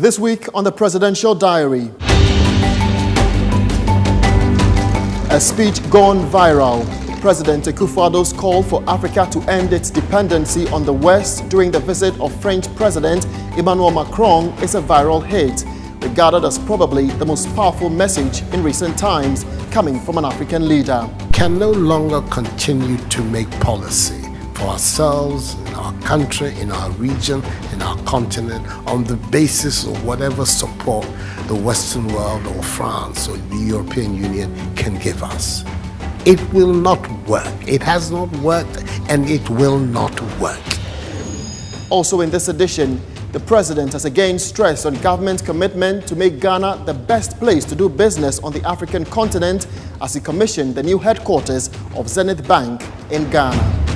This week on the Presidential Diary, a speech gone viral. President Akufo-Addo's call for Africa to end its dependency on the West during the visit of French President Emmanuel Macron is a viral hit, regarded as probably the most powerful message in recent times coming from an African leader. Can no longer continue to make policy for ourselves, in our country, in our region, in our continent, on the basis of whatever support the Western world or France or the European Union can give us. It will not work. It has not worked and it will not work. Also in this edition, the President has again stressed on government commitment to make Ghana the best place to do business on the African continent as he commissioned the new headquarters of Zenith Bank in Ghana.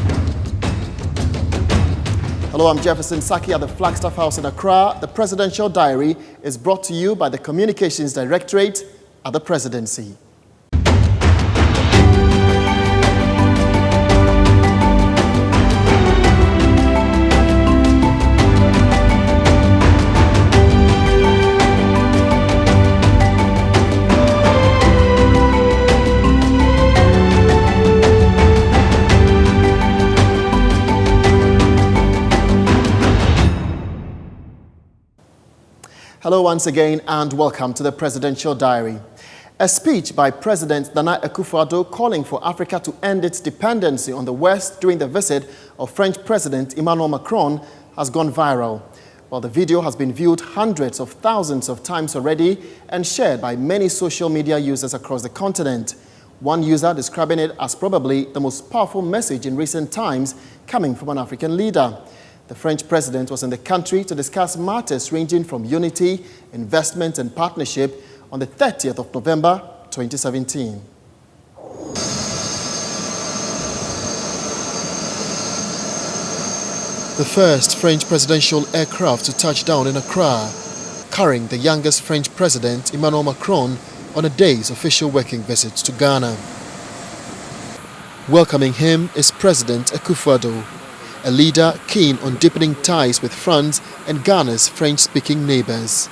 Hello, I'm Jefferson Saki at the Flagstaff House in Accra. The Presidential Diary is brought to you by the Communications Directorate at the Presidency. Hello once again and welcome to the Presidential Diary. A speech by President Nana Akufo-Addo calling for Africa to end its dependency on the West during the visit of French President Emmanuel Macron has gone viral. While the video has been viewed hundreds of thousands of times already and shared by many social media users across the continent. One user describing it as probably the most powerful message in recent times coming from an African leader. The French president was in the country to discuss matters ranging from unity, investment and partnership on the 30th of November 2017. The first French presidential aircraft to touch down in Accra, carrying the youngest French president Emmanuel Macron on a day's official working visit to Ghana. Welcoming him is President Akufo-Addo, a leader keen on deepening ties with France and Ghana's French-speaking neighbors.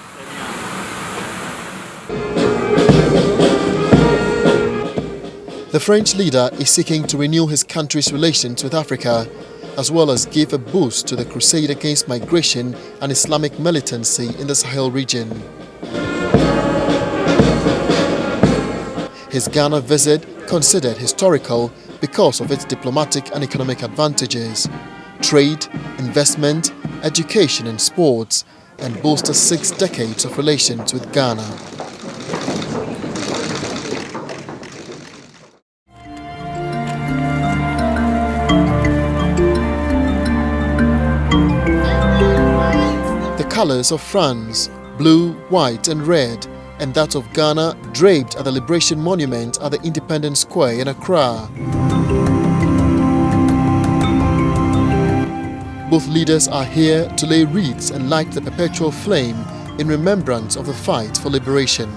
The French leader is seeking to renew his country's relations with Africa, as well as give a boost to the crusade against migration and Islamic militancy in the Sahel region. His Ghana visit considered historical because of its diplomatic and economic advantages. Trade, investment, education and sports, and bolster 6 decades of relations with Ghana. The colors of France, blue, white and red, and that of Ghana draped at the Liberation Monument at the Independence Square in Accra. Both leaders are here to lay wreaths and light the perpetual flame in remembrance of the fight for liberation.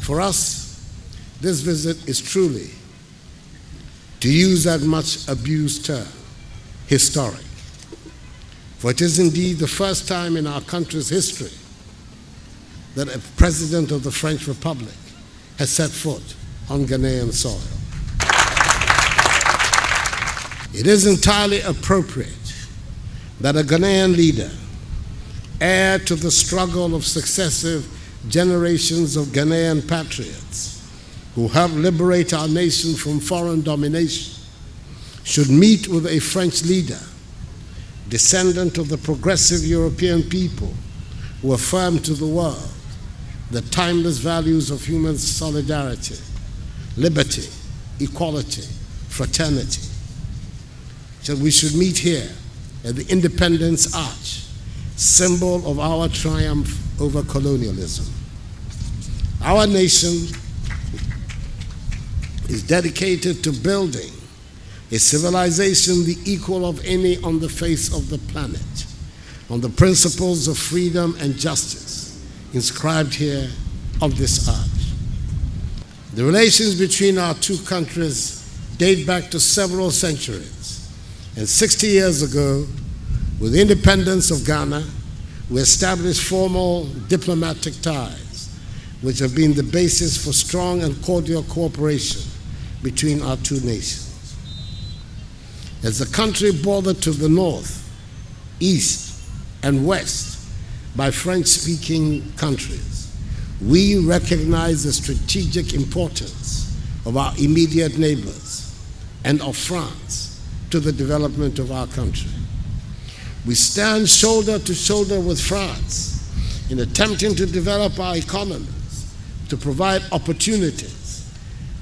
For us, this visit is truly, to use that much abused term, historic. For it is indeed the first time in our country's history that a president of the French Republic has set foot on Ghanaian soil. It is entirely appropriate that a Ghanaian leader, heir to the struggle of successive generations of Ghanaian patriots who helped liberate our nation from foreign domination, should meet with a French leader, descendant of the progressive European people who affirmed to the world the timeless values of human solidarity, liberty, equality, fraternity. So we should meet here and the Independence Arch, symbol of our triumph over colonialism. Our nation is dedicated to building a civilization the equal of any on the face of the planet, on the principles of freedom and justice inscribed here on this arch. The relations between our two countries date back to several centuries, and 60 years ago, with the independence of Ghana, we established formal diplomatic ties, which have been the basis for strong and cordial cooperation between our two nations. As the country bordered to the north, east, and west by French-speaking countries, we recognize the strategic importance of our immediate neighbors and of France to the development of our country. We stand shoulder to shoulder with France in attempting to develop our economies, to provide opportunities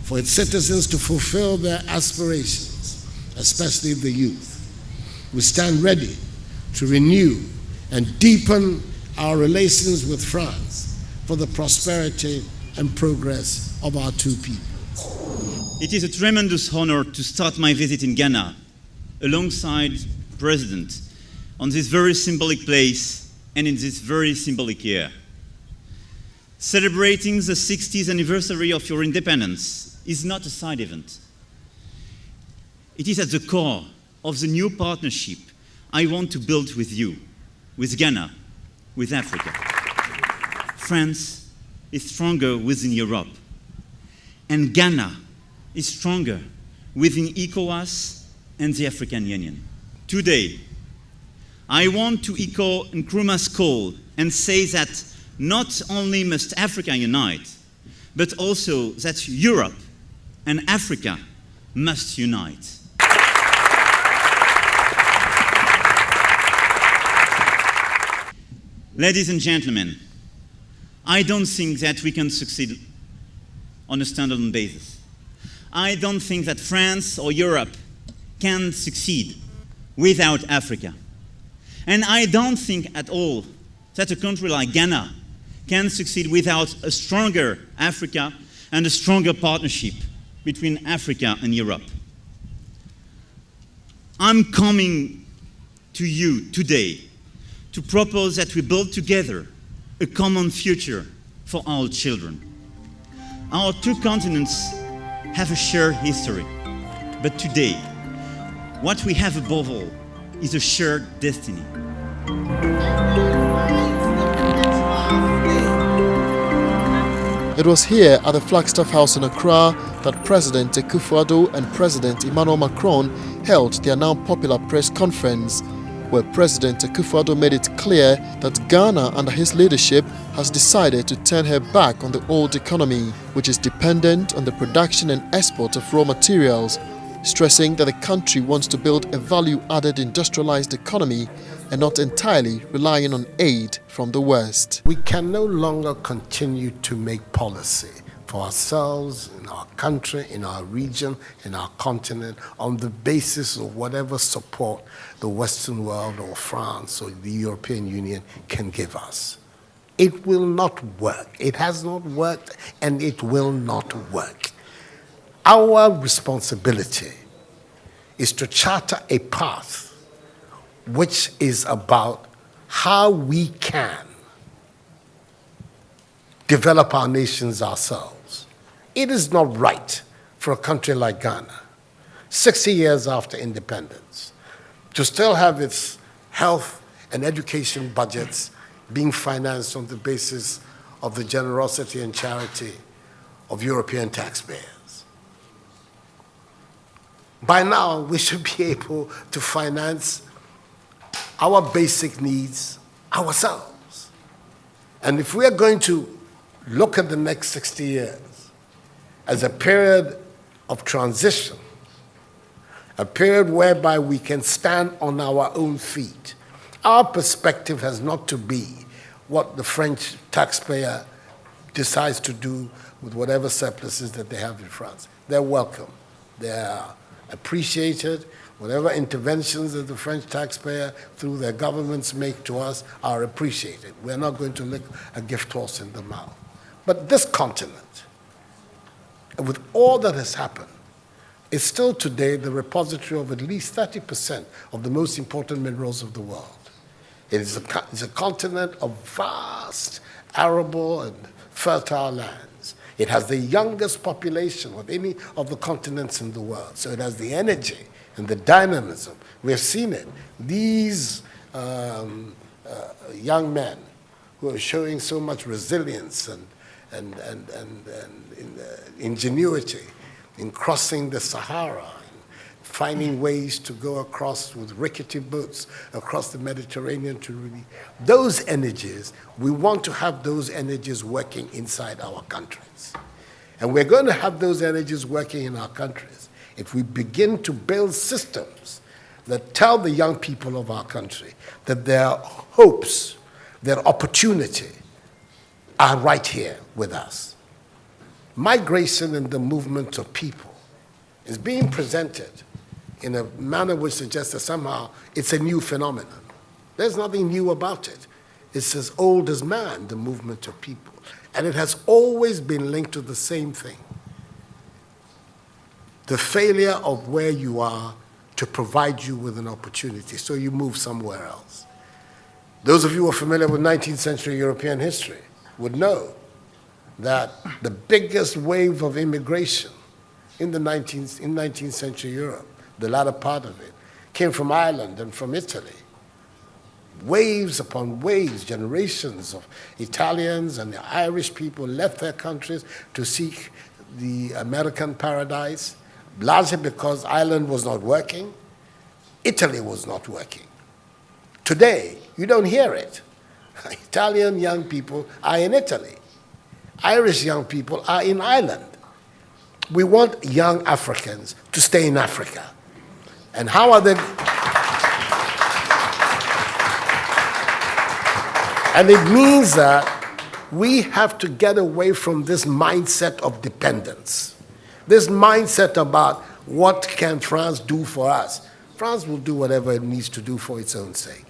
for its citizens to fulfill their aspirations, especially the youth. We stand ready to renew and deepen our relations with France for the prosperity and progress of our two peoples. It is a tremendous honor to start my visit in Ghana alongside the President on this very symbolic place and in this very symbolic year. Celebrating the 60th anniversary of your independence is not a side event. It is at the core of the new partnership I want to build with you, with Ghana, with Africa. France is stronger within Europe, and Ghana is stronger within ECOWAS and the African Union. Today, I want to echo Nkrumah's call and say that not only must Africa unite, but also that Europe and Africa must unite. Ladies and gentlemen, I don't think that we can succeed on a standalone basis. I don't think that France or Europe can succeed without Africa. And I don't think at all that a country like Ghana can succeed without a stronger Africa and a stronger partnership between Africa and Europe. I'm coming to you today to propose that we build together a common future for our children. Our two continents have a shared history, but today, what we have above all is a shared destiny. It was here at the Flagstaff House in Accra that President Akufo-Addo and President Emmanuel Macron held their now popular press conference, where President Akufo-Addo made it clear that Ghana, under his leadership, has decided to turn her back on the old economy, which is dependent on the production and export of raw materials, stressing that the country wants to build a value-added industrialized economy and not entirely relying on aid from the West. We can no longer continue to make policy for ourselves, in our country, in our region, in our continent, on the basis of whatever support the Western world or France or the European Union can give us. It will not work. It has not worked, and it will not work. Our responsibility is to charter a path which is about how we can develop our nations ourselves. It is not right for a country like Ghana, 60 years after independence, to still have its health and education budgets being financed on the basis of the generosity and charity of European taxpayers. By now, we should be able to finance our basic needs ourselves. And if we are going to look at the next 60 years as a period of transition, a period whereby we can stand on our own feet, our perspective has not to be what the French taxpayer decides to do with whatever surpluses that they have in France. They're welcome. They're appreciated. Whatever interventions that the French taxpayer through their governments make to us are appreciated. We're not going to lick a gift horse in the mouth. But this continent, with all that has happened, is still today the repository of at least 30% of the most important minerals of the world. It's a continent of vast, arable, and fertile lands. It has the youngest population of any of the continents in the world. So it has the energy and the dynamism. We have seen it. These young men who are showing so much resilience and ingenuity in crossing the Sahara, finding ways to go across with rickety boats across the Mediterranean to really, those energies, we want to have those energies working inside our countries. And we're going to have those energies working in our countries if we begin to build systems that tell the young people of our country that their hopes, their opportunity are right here with us. Migration and the movement of people is being presented in a manner which suggests that somehow it's a new phenomenon. There's nothing new about it. It's as old as man, the movement of people. And it has always been linked to the same thing: the failure of where you are to provide you with an opportunity, so you move somewhere else. Those of you who are familiar with 19th century European history would know that the biggest wave of immigration in 19th century Europe, the latter part of it, came from Ireland and from Italy. Waves upon waves, generations of Italians and the Irish people left their countries to seek the American paradise, largely because Ireland was not working, Italy was not working. Today, you don't hear it. Italian young people are in Italy. Irish young people are in Ireland. We want young Africans to stay in Africa. And how are they? And it means that we have to get away from this mindset of dependence. This mindset about what can France do for us. France will do whatever it needs to do for its own sake.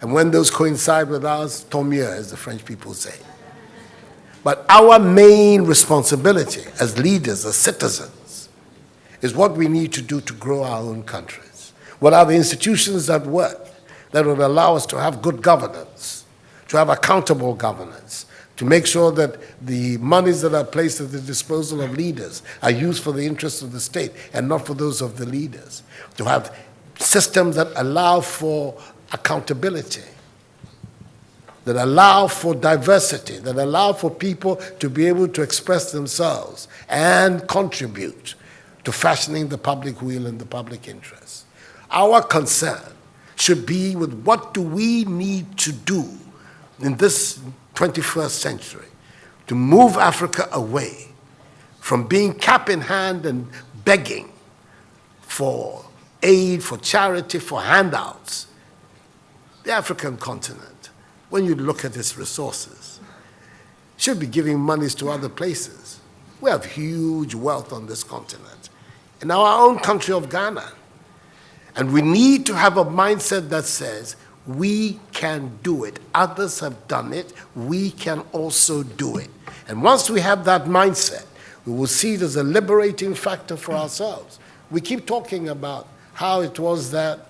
And when those coincide with ours, tant mieux, as the French people say. But our main responsibility as leaders, as citizens, is what we need to do to grow our own countries. What are the institutions that work, that will allow us to have good governance, to have accountable governance, to make sure that the monies that are placed at the disposal of leaders are used for the interests of the state and not for those of the leaders, to have systems that allow for accountability, that allow for diversity, that allow for people to be able to express themselves and contribute to fashioning the public will and the public interest. Our concern should be with what do we need to do in this 21st century to move Africa away from being cap in hand and begging for aid, for charity, for handouts. The African continent, when you look at its resources, should be giving monies to other places. We have huge wealth on this continent. In our own country of Ghana. And we need to have a mindset that says, we can do it. Others have done it. We can also do it. And once we have that mindset, we will see it as a liberating factor for ourselves. We keep talking about how it was that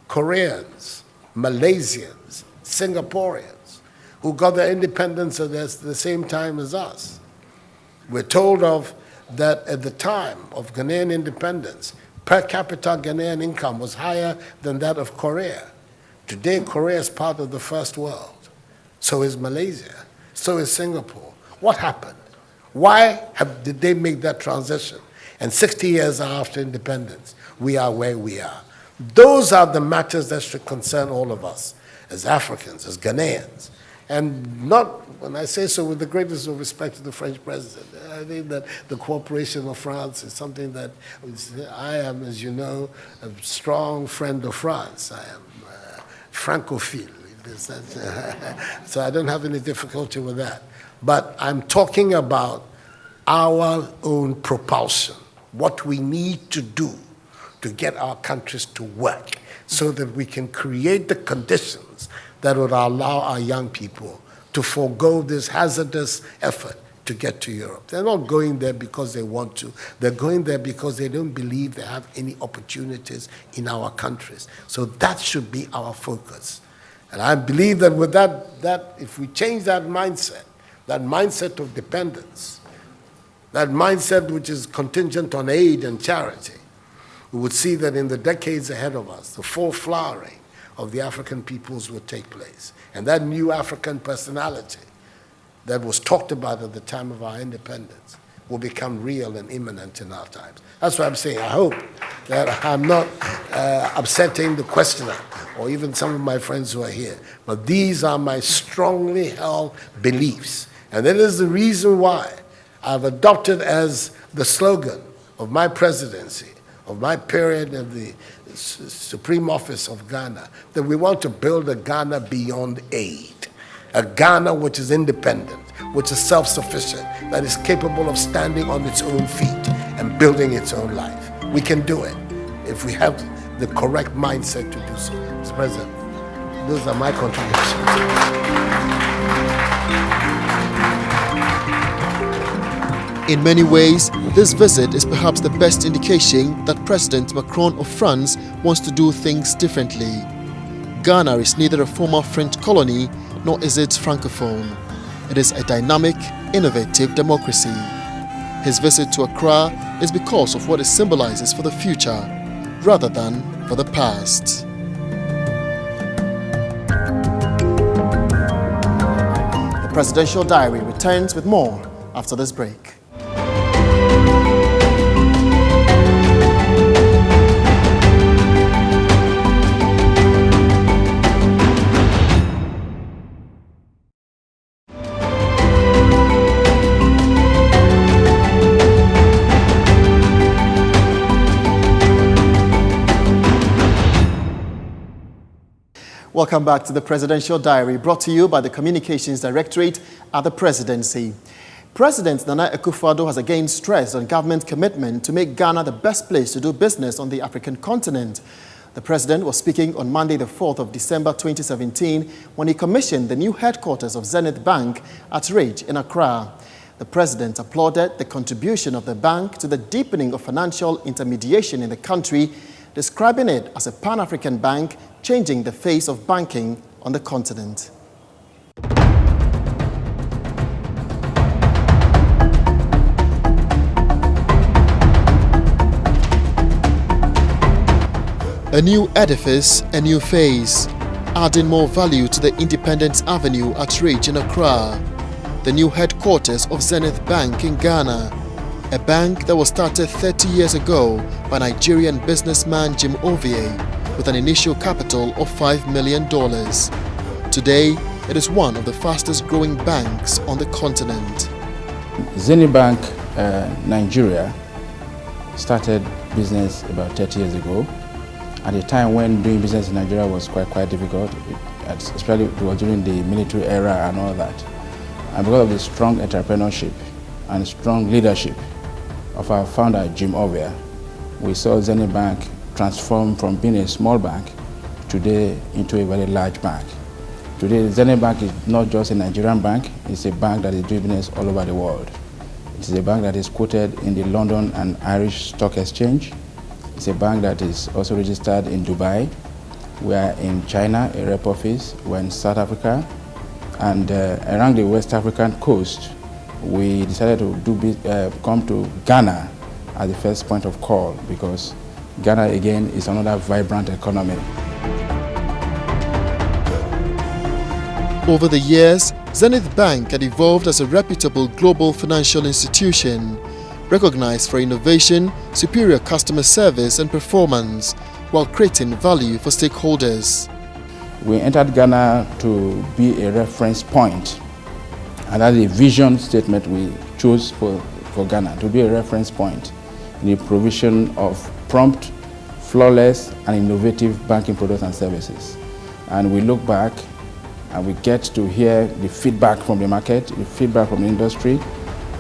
Koreans, Malaysians, Singaporeans, who got their independence at the same time as us. We're told of that at the time of Ghanaian independence, per capita Ghanaian income was higher than that of Korea. Today, Korea is part of the first world. So is Malaysia. So is Singapore. What happened? Why did they make that transition? And 60 years after independence, we are where we are. Those are the matters that should concern all of us as Africans, as Ghanaians. And not, when I say so with the greatest of respect to the French president, I think that the cooperation of France is something that I am, as you know, a strong friend of France. I am Francophile. So I don't have any difficulty with that. But I'm talking about our own propulsion, what we need to do to get our countries to work so that we can create the conditions that would allow our young people to forego this hazardous effort to get to Europe. They're not going there because they want to. They're going there because they don't believe they have any opportunities in our countries. So that should be our focus. And I believe that with that if we change that mindset of dependence, that mindset which is contingent on aid and charity, we would see that in the decades ahead of us, the full flowering of the African peoples would take place. And that new African personality that was talked about at the time of our independence will become real and imminent in our times. That's what I'm saying. I hope that I'm not upsetting the questioner or even some of my friends who are here. But these are my strongly held beliefs. And that is the reason why I've adopted as the slogan of my presidency, of my period of the Supreme Office of Ghana, that we want to build a Ghana beyond aid. A Ghana which is independent, which is self-sufficient, that is capable of standing on its own feet and building its own life. We can do it if we have the correct mindset to do so. Mr. President, those are my contributions. In many ways, this visit is perhaps the best indication that President Macron of France wants to do things differently. Ghana is neither a former French colony nor is it francophone. It is a dynamic, innovative democracy. His visit to Accra is because of what it symbolizes for the future, rather than for the past. The Presidential Diary returns with more after this break. Welcome back to the Presidential Diary, brought to you by the Communications Directorate at the Presidency. President Nana Akufo-Addo has again stressed on government commitment to make Ghana the best place to do business on the African continent. The President was speaking on Monday, the 4th of December 2017, when he commissioned the new headquarters of Zenith Bank at Ridge in Accra. The President applauded the contribution of the bank to the deepening of financial intermediation in the country, describing it as a Pan-African bank changing the face of banking on the continent. A new edifice, a new face, adding more value to the Independence Avenue at Ridge in Accra, the new headquarters of Zenith Bank in Ghana, a bank that was started 30 years ago by Nigerian businessman Jim Ovie with an initial capital of $5 million. Today, it is one of the fastest growing banks on the continent. Zenith Bank Nigeria started business about 30 years ago, at a time when doing business in Nigeria was quite difficult, especially during the military era and all that. And because of the strong entrepreneurship and strong leadership of our founder, Jim Ovie, we saw Zenith Bank transform from being a small bank today into a very large bank. Today, Zenith Bank is not just a Nigerian bank, it's a bank that is doing business all over the world. It is a bank that is quoted in the London and Irish Stock Exchange. It's a bank that is also registered in Dubai. We are in China, a rep office. We're in South Africa. And around the West African coast, we decided to come to Ghana as the first point of call, because Ghana, again, is another vibrant economy. Over the years, Zenith Bank had evolved as a reputable global financial institution, recognized for innovation, superior customer service and performance, while creating value for stakeholders. We entered Ghana to be a reference point, and that's a vision statement we chose for Ghana, to be a reference point in the provision of prompt, flawless and innovative banking products and services. And we look back and we get to hear the feedback from the market, the feedback from the industry,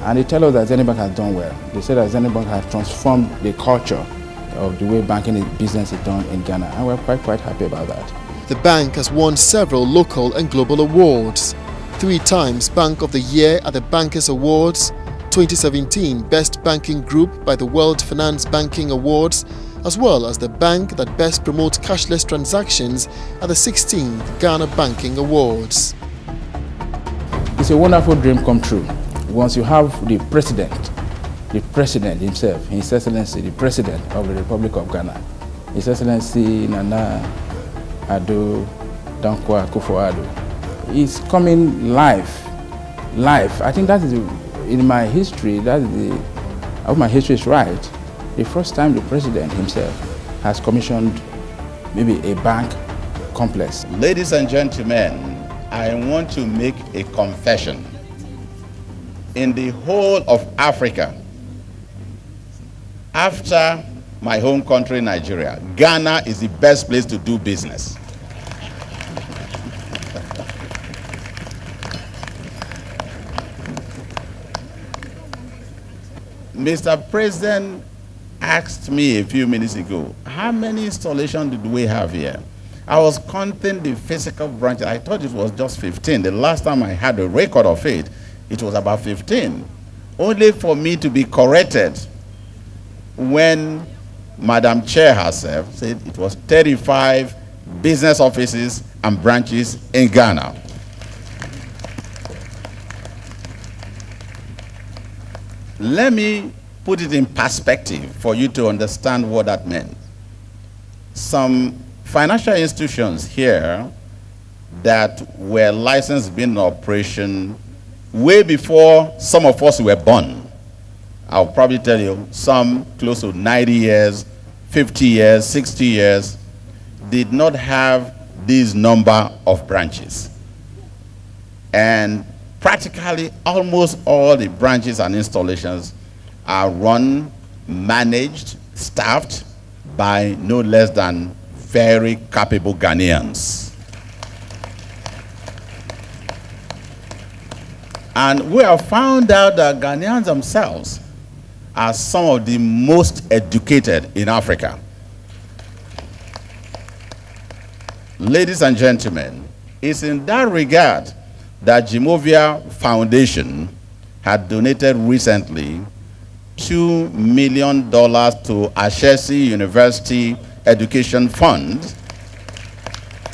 and they tell us that Zenith Bank has done well. They say that Zenith Bank has transformed the culture of the way banking business is done in Ghana, and we're quite happy about that. The bank has won several local and global awards. 3 times Bank of the Year at the Bankers Awards, 2017 Best Banking Group by the World Finance Banking Awards, as well as the bank that best promotes cashless transactions at the 16th Ghana Banking Awards. It's a wonderful dream come true. Once you have the president himself, His Excellency, the President of the Republic of Ghana, His Excellency Nana Addo Dankwa Akufo-Addo, is coming live. I think that is, in my history, I hope my history is right, the first time the President himself has commissioned maybe a bank complex. Ladies and gentlemen, I want to make a confession. In the whole of Africa, after my home country, Nigeria, Ghana is the best place to do business. Mr. President asked me a few minutes ago, how many installations did we have here? I was counting the physical branches. I thought it was just 15. The last time I had a record of it, it was about 15. Only for me to be corrected when Madam Chair herself said it was 35 business offices and branches in Ghana. Let me put it in perspective for you to understand what that meant. Some financial institutions here that were licensed being in operation way before some of us were born. I'll probably tell you some close to 90 years, 50 years, 60 years, did not have this number of branches. And practically almost all the branches and installations are run, managed, staffed by no less than very capable Ghanaians. And we have found out that Ghanaians themselves are some of the most educated in Africa. Ladies and gentlemen, it's in that regard that Jimovia Foundation had donated recently $2 million to Ashesi University Education Fund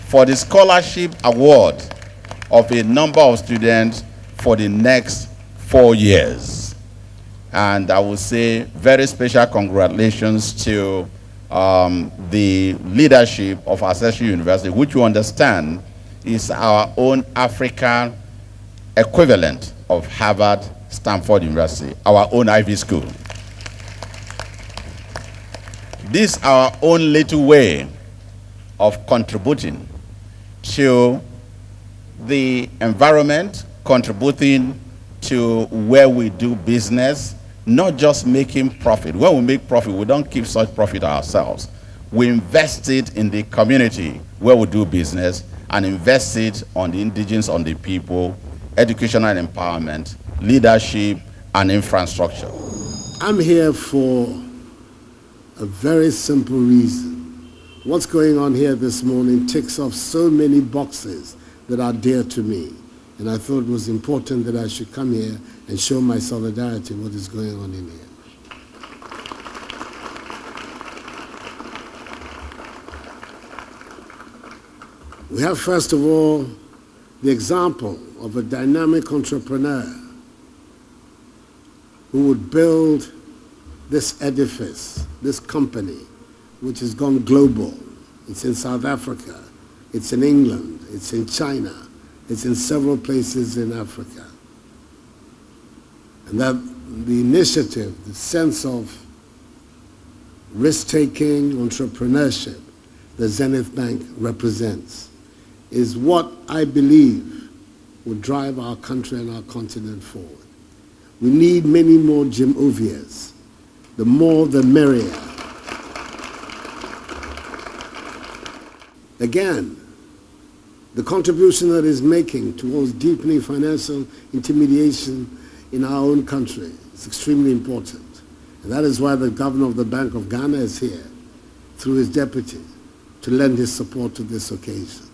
for the scholarship award of a number of students for the next 4 years. And I would say very special congratulations to the leadership of Ashesi University, which you understand is our own African equivalent of Harvard, Stanford University, our own Ivy School. This is our own little way of contributing to the environment, contributing to where we do business, not just making profit. When we make profit, we don't keep such profit ourselves. We invest it in the community where we do business and invest it on the indigenous, on the people, educational empowerment, leadership, and infrastructure. I'm here for a very simple reason. What's going on here this morning ticks off so many boxes that are dear to me. And I thought it was important that I should come here and show my solidarity with what is going on in here. We have, first of all, the example of a dynamic entrepreneur who would build this edifice, this company, which has gone global. It's in South Africa, it's in England, it's in China, it's in several places in Africa. And that the initiative, the sense of risk-taking, entrepreneurship that Zenith Bank represents is what I believe will drive our country and our continent forward. We need many more Jim Ovias. The more, the merrier. Again, the contribution that is making towards deepening financial intermediation in our own country is extremely important. And that is why the governor of the Bank of Ghana is here, through his deputy, to lend his support to this occasion.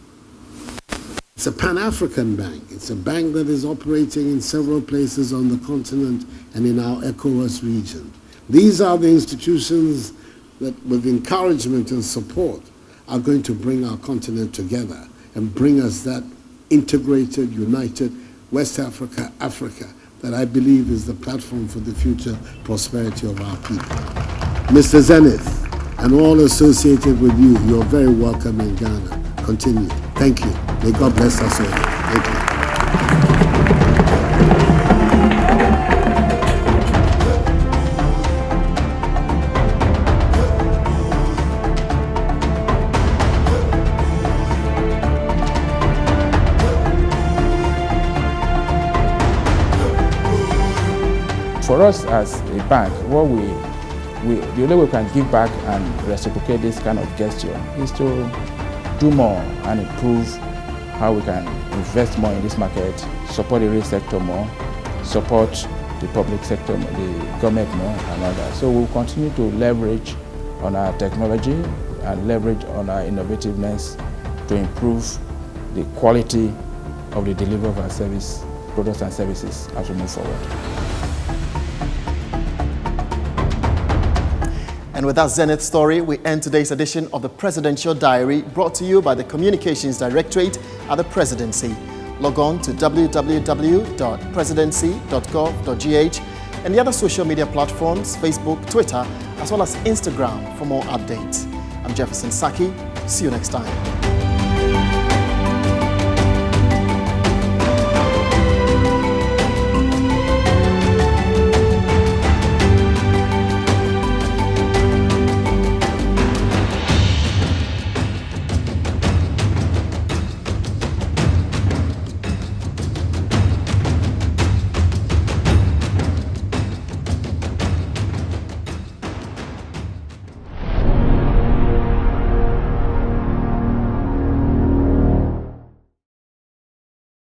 It's a Pan-African bank. It's a bank that is operating in several places on the continent and in our ECOWAS region. These are the institutions that, with encouragement and support, are going to bring our continent together and bring us that integrated, united West Africa, Africa, that I believe is the platform for the future prosperity of our people. Mr. Zenith, and all associated with you, you're very welcome in Ghana. Continue. Thank you. May God bless us all. Thank you. For us as a bank, what the only way we can give back and reciprocate this kind of gesture is to do more and improve how we can invest more in this market, support the real sector more, support the public sector, the government more, and all that. So we'll continue to leverage on our technology and leverage on our innovativeness to improve the quality of the delivery of our products and services as we move forward. And with that Zenith story, we end today's edition of the Presidential Diary, brought to you by the Communications Directorate at the Presidency. Log on to www.presidency.gov.gh and the other social media platforms, Facebook, Twitter, as well as Instagram for more updates. I'm Jefferson Saki. See you next time.